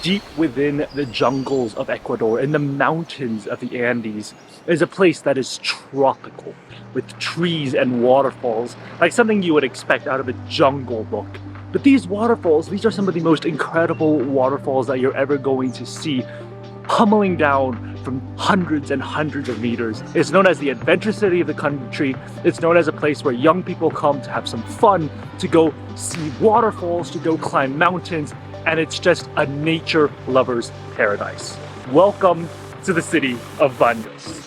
deep within the jungles of Ecuador, in the mountains of the Andes, is a place that is tropical, with trees and waterfalls, like something you would expect out of a jungle book. But these waterfalls, these are some of the most incredible waterfalls that you're ever going to see, pummeling down from hundreds and hundreds of meters. It's known as the adventure city of the country. It's known as a place where young people come to have some fun, to go see waterfalls, to go climb mountains, and it's just a nature lover's paradise. Welcome to the city of Banos.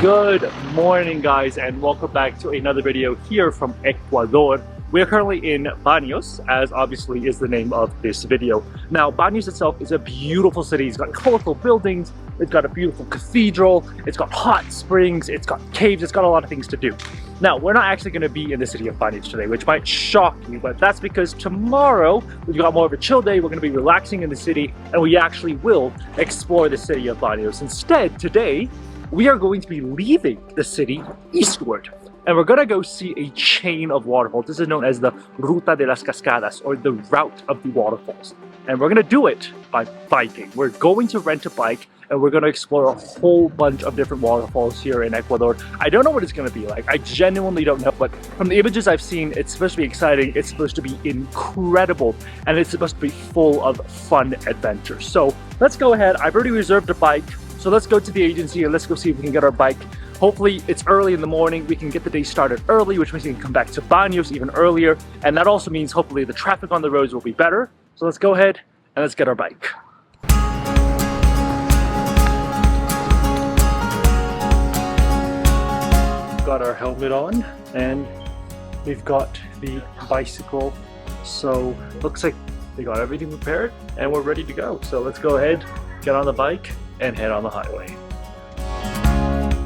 Good morning guys, and welcome back to another video here from Ecuador. We are currently in Baños, as obviously is the name of this video. Now, Baños itself is a beautiful city. It's got colorful buildings, it's got a beautiful cathedral, it's got hot springs, it's got caves, it's got a lot of things to do. Now, we're not actually going to be in the city of Baños today, which might shock you, but that's because tomorrow we've got more of a chill day. We're going to be relaxing in the city, and we actually will explore the city of Baños. Instead, today, we are going to be leaving the city eastward, and we're gonna go see a chain of waterfalls. This is known as the Ruta de las Cascadas, or the route of the waterfalls. And we're gonna do it by biking. We're going to rent a bike, and we're gonna explore a whole bunch of different waterfalls here in Ecuador. I don't know what it's gonna be like. I genuinely don't know, but from the images I've seen, it's supposed to be exciting, it's supposed to be incredible, and it's supposed to be full of fun adventures. So let's go ahead. I've already reserved a bike. So let's go to the agency and let's go see if we can get our bike. Hopefully it's early in the morning. We can get the day started early, which means we can come back to Baños even earlier. And that also means hopefully the traffic on the roads will be better. So let's go ahead and let's get our bike. Got our helmet on and we've got the bicycle. So looks like they got everything prepared and we're ready to go. So let's go ahead, get on the bike and head on the highway.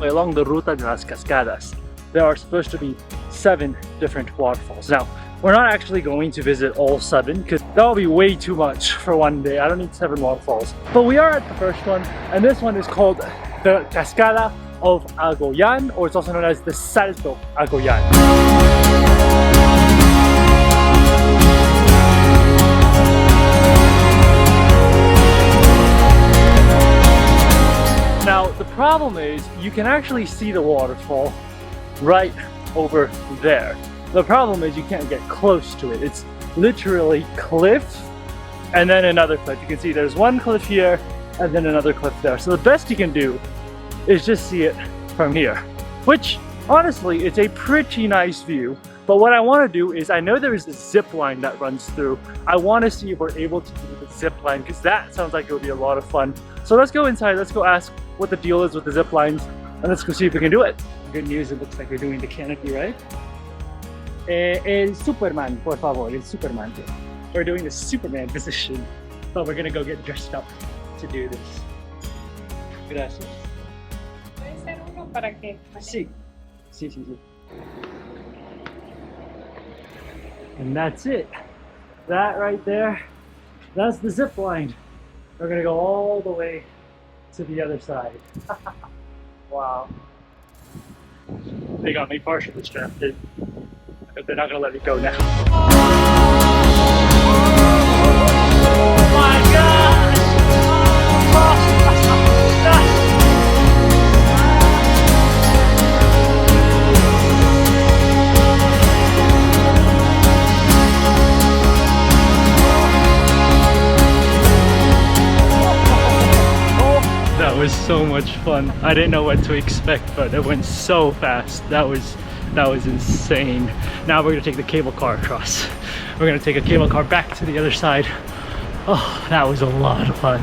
Along the Ruta de las Cascadas, there are supposed to be 7 different waterfalls. Now, we're not actually going to visit all 7 because that will be way too much for one day. I don't need 7 waterfalls. But we are at the first one, and this one is called the Cascada of Agoyan, or it's also known as the Salto Agoyan. Now, the problem is you can actually see the waterfall right over there. The problem is you can't get close to it. It's literally cliff and then another cliff. You can see there's one cliff here and then another cliff there. So the best you can do is just see it from here, which honestly, it's a pretty nice view. But what I want to do is, I know there is a zip line that runs through. I want to see if we're able to do the zip line because that sounds like it would be a lot of fun. So let's go inside, let's go ask what the deal is with the zip lines, and let's go see if we can do it. Good news, it looks like we're doing the canopy, right? El Superman, por favor, el Superman. We're doing the Superman position, but we're gonna go get dressed up to do this. Gracias. ¿Puede ser uno para que? Sí. Sí, sí, sí. And that's it. That right there, that's the zip line. We're gonna go all the way to the other side. Wow. They got me partially distracted. But they're not gonna let me go now. Oh my gosh! That was so much fun. I didn't know what to expect, but it went so fast. That was insane. Now we're gonna take the cable car across. We're gonna take a cable car back to the other side. Oh, that was a lot of fun.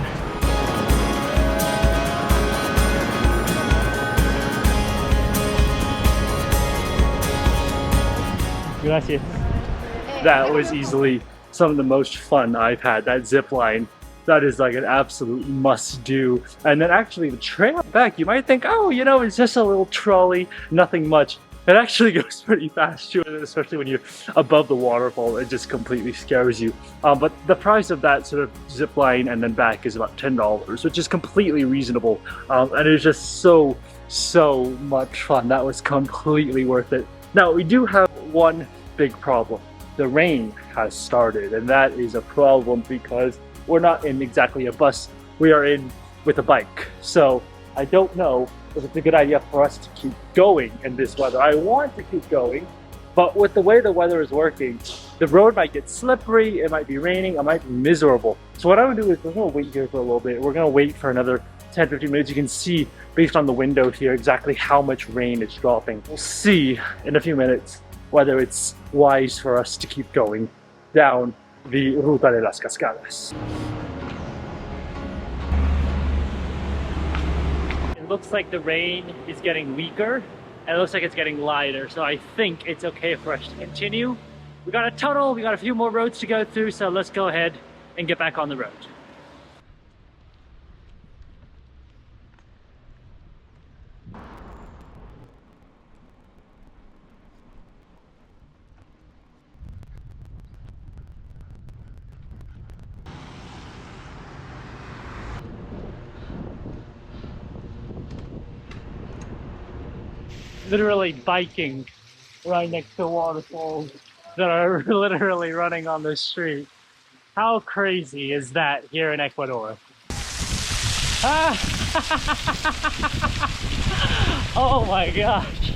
Gracias. That was easily some of the most fun I've had. That zip line that is like an absolute must do. And then actually the trail back, you might think, oh, you know, it's just a little trolley, nothing much. It actually goes pretty fast too, especially when you're above the waterfall. It just completely scares you. But the price of that sort of zip line and then back is about $10, which is completely reasonable. And it's just so much fun. That was completely worth it. Now, we do have one big problem. The rain has started, and that is a problem because we're not in exactly a bus. We are in with a bike. So I don't know if it's a good idea for us to keep going in this weather. I want to keep going, but with the way the weather is working, the road might get slippery, it might be raining, I might be miserable. So what I'm gonna do is we're gonna wait here for a little bit. We're gonna wait for another 10-15 minutes. You can see based on the window here exactly how much rain is dropping. We'll see in a few minutes whether it's wise for us to keep going down the Ruta de las Cascadas. It looks like the rain is getting weaker and it looks like it's getting lighter, so I think it's okay for us to continue. We got a tunnel, we got a few more roads to go through, so let's go ahead and get back on the road. Literally biking right next to waterfalls that are literally running on the street. How crazy is that here in Ecuador? Ah! Oh my gosh!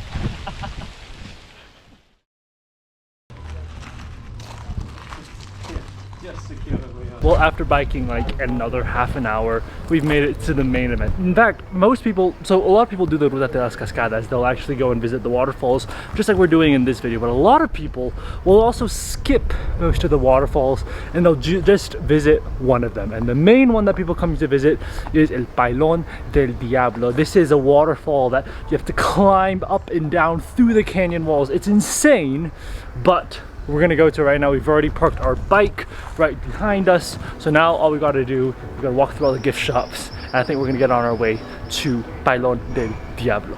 Well, after biking like another half an hour, we've made it to the main event. In fact, most people, so a lot of people do the Ruta de las Cascadas. They'll actually go and visit the waterfalls, just like we're doing in this video. But a lot of people will also skip most of the waterfalls and they'll just visit one of them. And the main one that people come to visit is El Pailón del Diablo. This is a waterfall that you have to climb up and down through the canyon walls. It's insane, but we're gonna go to right now. We've already parked our bike right behind us. So now all we gotta do, we're gonna walk through all the gift shops. And I think we're gonna get on our way to Pailón del Diablo.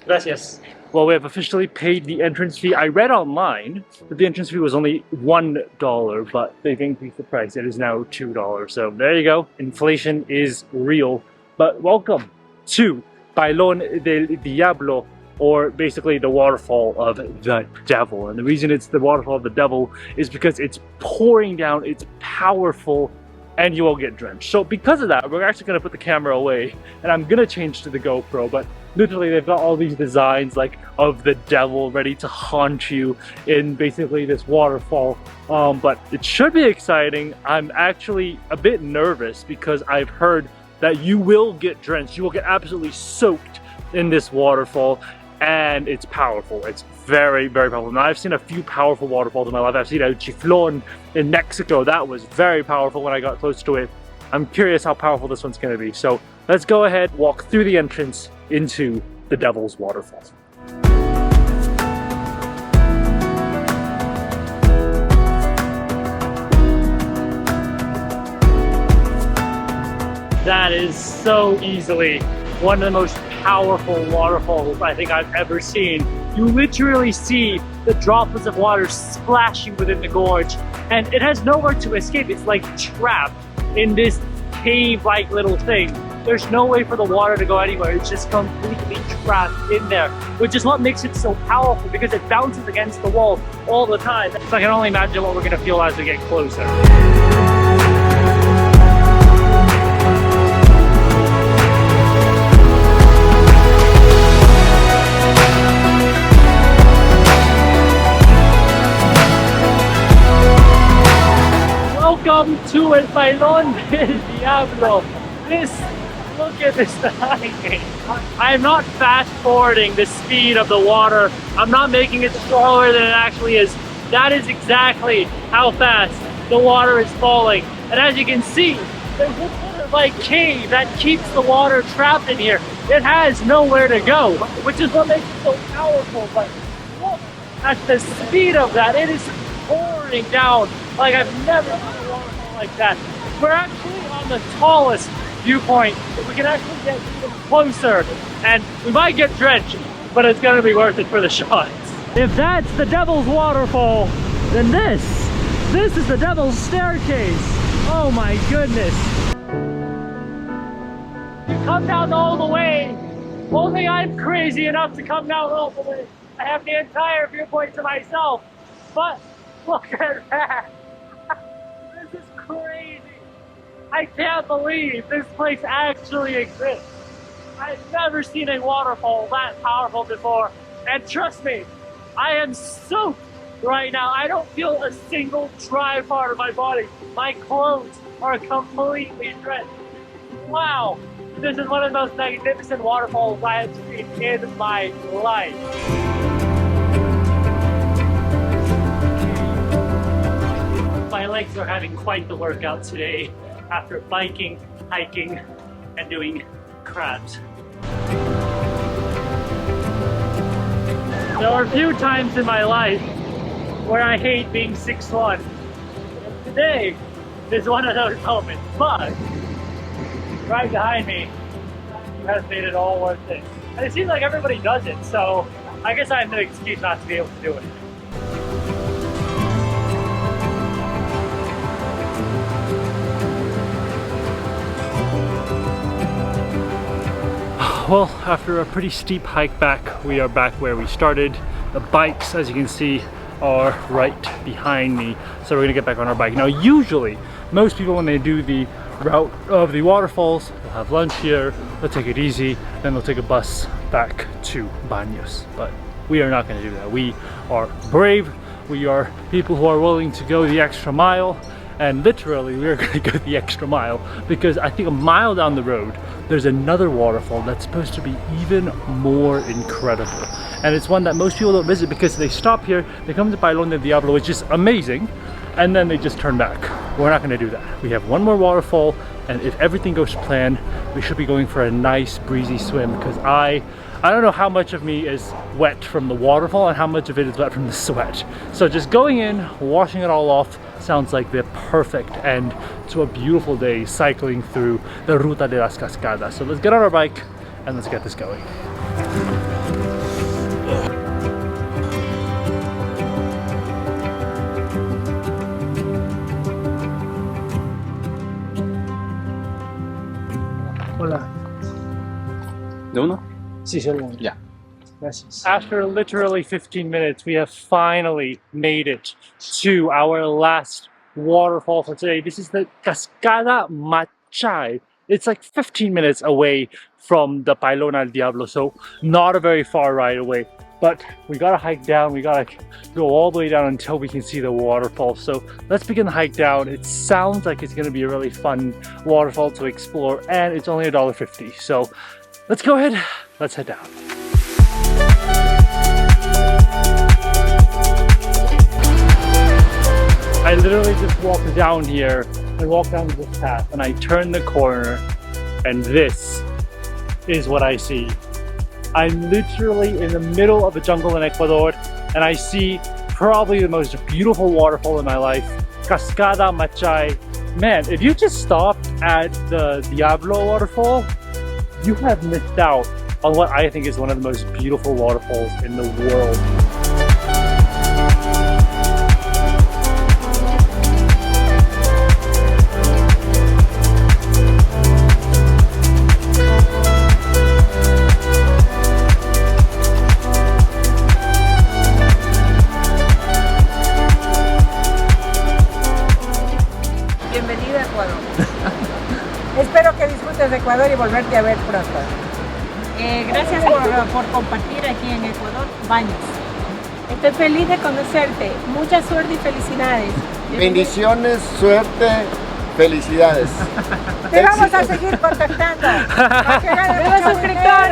Gracias. Well, we have officially paid the entrance fee. I read online that the entrance fee was only $1, but they've increased the price. It is now $2. So there you go. Inflation is real. But welcome to Pailón del Diablo, or basically the waterfall of the devil. And the reason it's the waterfall of the devil is because it's pouring down, it's powerful, and you will get drenched. So because of that, we're actually gonna put the camera away and I'm gonna change to the GoPro, but literally they've got all these designs like of the devil ready to haunt you in basically this waterfall. But it should be exciting. I'm actually a bit nervous because I've heard that you will get drenched. You will get absolutely soaked in this waterfall, and it's powerful. It's very powerful. Now, I've seen a few powerful waterfalls in my life. I've seen a Ziplining in Mexico. That was very powerful when I got close to it. I'm curious how powerful this one's gonna be. So let's go ahead, walk through the entrance into the Devil's Waterfall. That is so easily one of the most powerful waterfalls I think I've ever seen. You literally see the droplets of water splashing within the gorge, and it has nowhere to escape. It's like trapped in this cave-like little thing. There's no way for the water to go anywhere. It's just completely trapped in there, which is what makes it so powerful, because it bounces against the wall all the time. So I can only imagine what we're gonna feel as we get closer. Welcome to El Pailón del Diablo. Look at this hiking. I'm not fast forwarding the speed of the water. I'm not making it slower than it actually is. That is exactly how fast the water is falling. And as you can see, there's this sort of like cave that keeps the water trapped in here. It has nowhere to go, which is what makes it so powerful. But look at the speed of that. It is pouring down like I've never seen a waterfall like that. We're actually on the tallest viewpoint. We can actually get even closer and we might get drenched, but it's gonna be worth it for the shots. If that's the Devil's Waterfall, then this is the Devil's Staircase. Oh my goodness. You come down all the way. Only I'm crazy enough to come down all the way. I have the entire viewpoint to myself. But look at that. This is crazy. I can't believe this place actually exists. I've never seen a waterfall that powerful before. And trust me, I am soaked right now. I don't feel a single dry part of my body. My clothes are completely drenched. Wow, this is one of the most magnificent waterfalls I have seen in my life. My legs are having quite the workout today after biking, hiking, and doing crabs. There are a few times in my life where I hate being 6'1". And today is one of those moments, but right behind me has made it all worth it. And it seems like everybody does it, so I guess I have no excuse not to be able to do it. Well, after a pretty steep hike back, we are back where we started. The bikes, as you can see, are right behind me. So we're gonna get back on our bike. Now, usually, most people when they do the route of the waterfalls, they'll have lunch here, they'll take it easy, then they'll take a bus back to Baños. But we are not gonna do that. We are brave. We are people who are willing to go the extra mile. And literally, we're gonna go the extra mile because I think a mile down the road, there's another waterfall that's supposed to be even more incredible. And it's one that most people don't visit because they stop here, they come to Cauldron del Diablo, which is amazing, and then they just turn back. We're not gonna do that. We have one more waterfall, and if everything goes to plan, we should be going for a nice breezy swim because I don't know how much of me is wet from the waterfall and how much of it is wet from the sweat. So just going in, washing it all off, sounds like the perfect end to a beautiful day cycling through the Ruta de las Cascadas. So let's get on our bike and let's get this going. Hola. ¿De uno? Sí, solo uno. Ya. Gracias. After literally 15 minutes, we have finally made it to our last waterfall for today. This is the Cascada Machai. It's like 15 minutes away from the Cauldron del Diablo, so not a very far ride away. But we gotta hike down, we gotta go all the way down until we can see the waterfall. So let's begin the hike down. It sounds like it's gonna be a really fun waterfall to explore, and it's only $1.50. So let's go ahead, let's head down. I literally just walked down here and walked down this path and I turned the corner and this is what I see. I'm literally in the middle of a jungle in Ecuador and I see probably the most beautiful waterfall in my life, Cascada Machai. Man, if you just stopped at the Diablo waterfall, you have missed out on what I think is one of the most beautiful waterfalls in the world. Bienvenida a Ecuador. Espero que disfrutes de Ecuador y volverte a ver pronto. Gracias por compartir aquí en Ecuador, Baños. Estoy feliz de conocerte. Mucha suerte y felicidades. Bendiciones, suerte, Felicidades. Te vamos a seguir contactando. Para que ganes mucho dinero.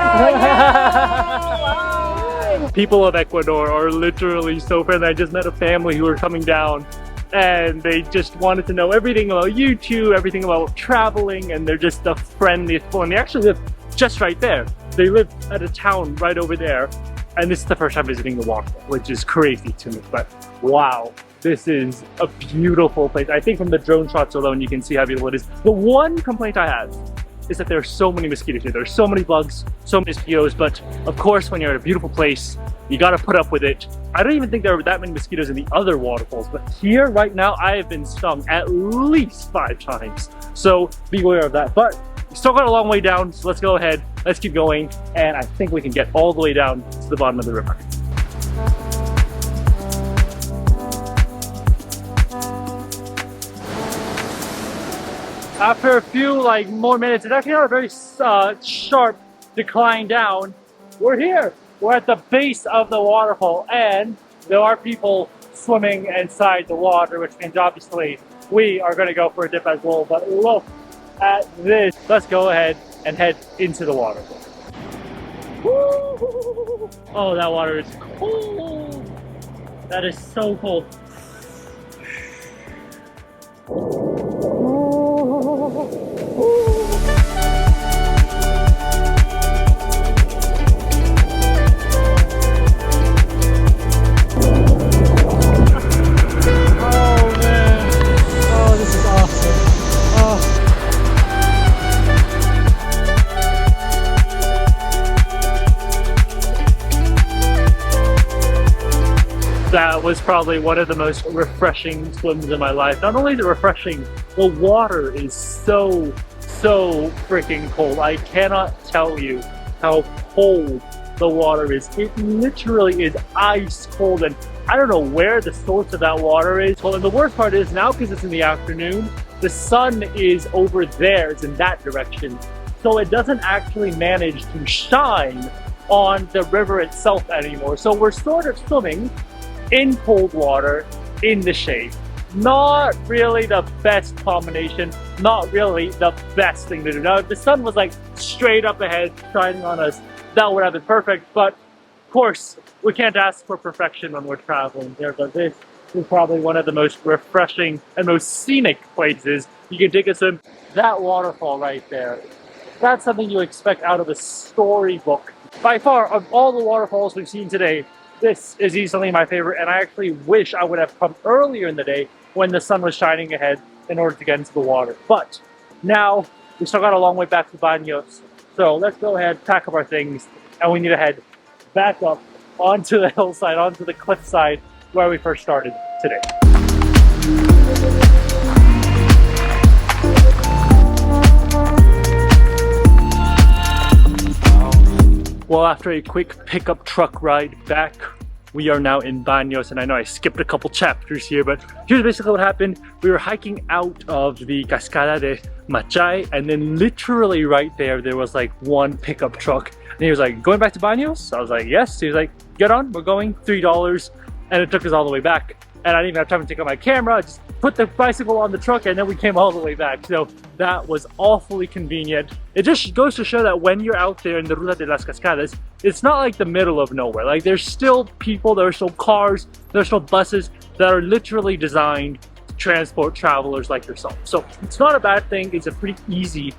People of Ecuador are literally so friendly. I just met a family who were coming down and they just wanted to know everything about YouTube, everything about traveling, and they're just the friendliest people. And they actually live just right there. They live at a town right over there. And this is the first time visiting the waterfall, which is crazy to me. But wow, this is a beautiful place. I think from the drone shots alone, you can see how beautiful it is. The one complaint I have is that there are so many mosquitoes here. There are so many bugs, so many mosquitoes, but of course, when you're at a beautiful place, you gotta put up with it. I don't even think there are that many mosquitoes in the other waterfalls, but here right now, I have been stung at least 5 times. So be aware of that. But we still got a long way down, so let's go ahead, let's keep going, and I think we can get all the way down to the bottom of the river. After a few more minutes, it's actually not a very sharp decline down. We're here. We're at the base of the waterfall, and there are people swimming inside the water, which means obviously we are going to go for a dip as well. But look at this. Let's go ahead and head into the waterfall. Woo! Oh, that water is cold. That is so cold. That was probably one of the most refreshing swims in my life. Not only is it refreshing, the water is so freaking cold. I cannot tell you how cold the water is. It literally is ice cold, and I don't know where the source of that water is. Well, and the worst part is now, because it's in the afternoon, the sun is over there, it's in that direction. So it doesn't actually manage to shine on the river itself anymore. So we're sort of swimming in cold water in the shade. Not really the best combination, not really the best thing to do. Now if the sun was straight up ahead shining on us, that would have been perfect, but of course we can't ask for perfection when we're traveling here. But this is probably one of the most refreshing and most scenic places you can take a swim. That waterfall right there, that's something you expect out of a storybook. By far, of all the waterfalls we've seen today, this is easily my favorite, and I actually wish I would have come earlier in the day when the sun was shining ahead in order to get into the water. But now we still got a long way back to Baños, so let's go ahead, pack up our things, and we need to head back up onto the hillside, onto the cliffside where we first started today. Well, after a quick pickup truck ride back, we are now in Baños, and I know I skipped a couple chapters here, but here's basically what happened. We were hiking out of the Cascada de Machai, and then literally right there was one pickup truck, and he was like, "Going back to Baños?" I was like, "Yes." He was like, "Get on, we're going, $3, and it took us all the way back. And I didn't even have time to take out my camera. I just put the bicycle on the truck, and then we came all the way back. So that was awfully convenient. It just goes to show that when you're out there in the Ruta de las Cascadas, it's not like the middle of nowhere. There's still people, there are still cars, there are still buses that are literally designed to transport travelers like yourself. So it's not a bad thing. It's a pretty easy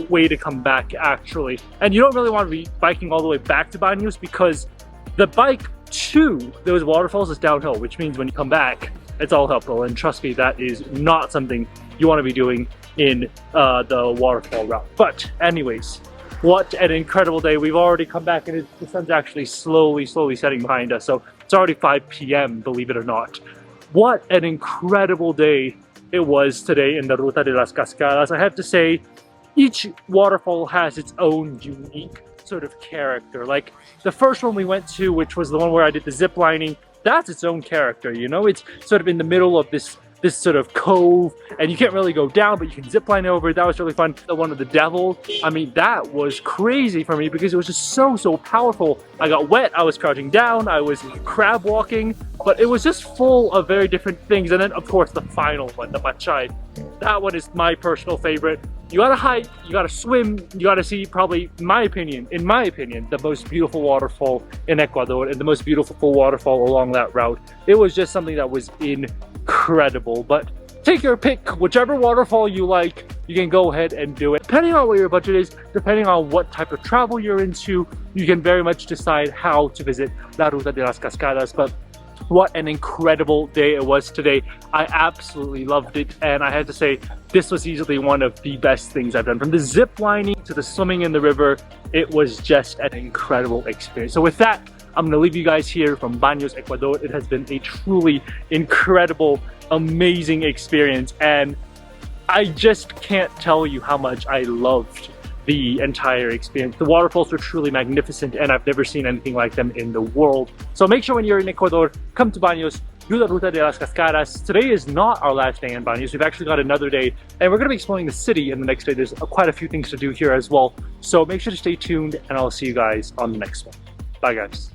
way to come back, actually. And you don't really want to be biking all the way back to Baños, because the bike to those waterfalls is downhill, which means when you come back, it's all uphill. And trust me, that is not something you want to be doing in the waterfall route. But anyways, what an incredible day. We've already come back, and the sun's actually slowly setting behind us. So it's already 5 p.m., believe it or not. What an incredible day it was today in the Ruta de las Cascadas. I have to say, each waterfall has its own unique sort of character. Like the first one we went to, which was the one where I did the ziplining, that's its own character, you know? It's sort of in the middle of this sort of cove, and you can't really go down, but you can zip line over. That was really fun. The one of the devil, I mean, that was crazy for me because it was just so powerful. I got wet, I was crouching down, I was crab walking, but it was just full of very different things. And then of course the final one, the Machai. that one is my personal favorite. You gotta hike, you gotta swim, you gotta see probably, in my opinion, the most beautiful waterfall in Ecuador and the most beautiful waterfall along that route. It was just something that was incredible. But take your pick, whichever waterfall you like, you can go ahead and do it. Depending on what your budget is, depending on what type of travel you're into, you can very much decide how to visit La Ruta de las Cascadas. But what an incredible day it was today. I absolutely loved it, and I had to say this was easily one of the best things I've done. From the zip lining to the swimming in the river, it was just an incredible experience. So with that, I'm going to leave you guys here from Baños Ecuador. It has been a truly incredible, amazing experience, and I just can't tell you how much I loved the entire experience. The waterfalls were truly magnificent, and I've never seen anything like them in the world. So make sure when you're in Ecuador, come to Baños, do the Ruta de las Cascadas. Today is not our last day in Baños. We've actually got another day, and we're going to be exploring the city in the next day. There's quite a few things to do here as well. So make sure to stay tuned, and I'll see you guys on the next one. Bye guys.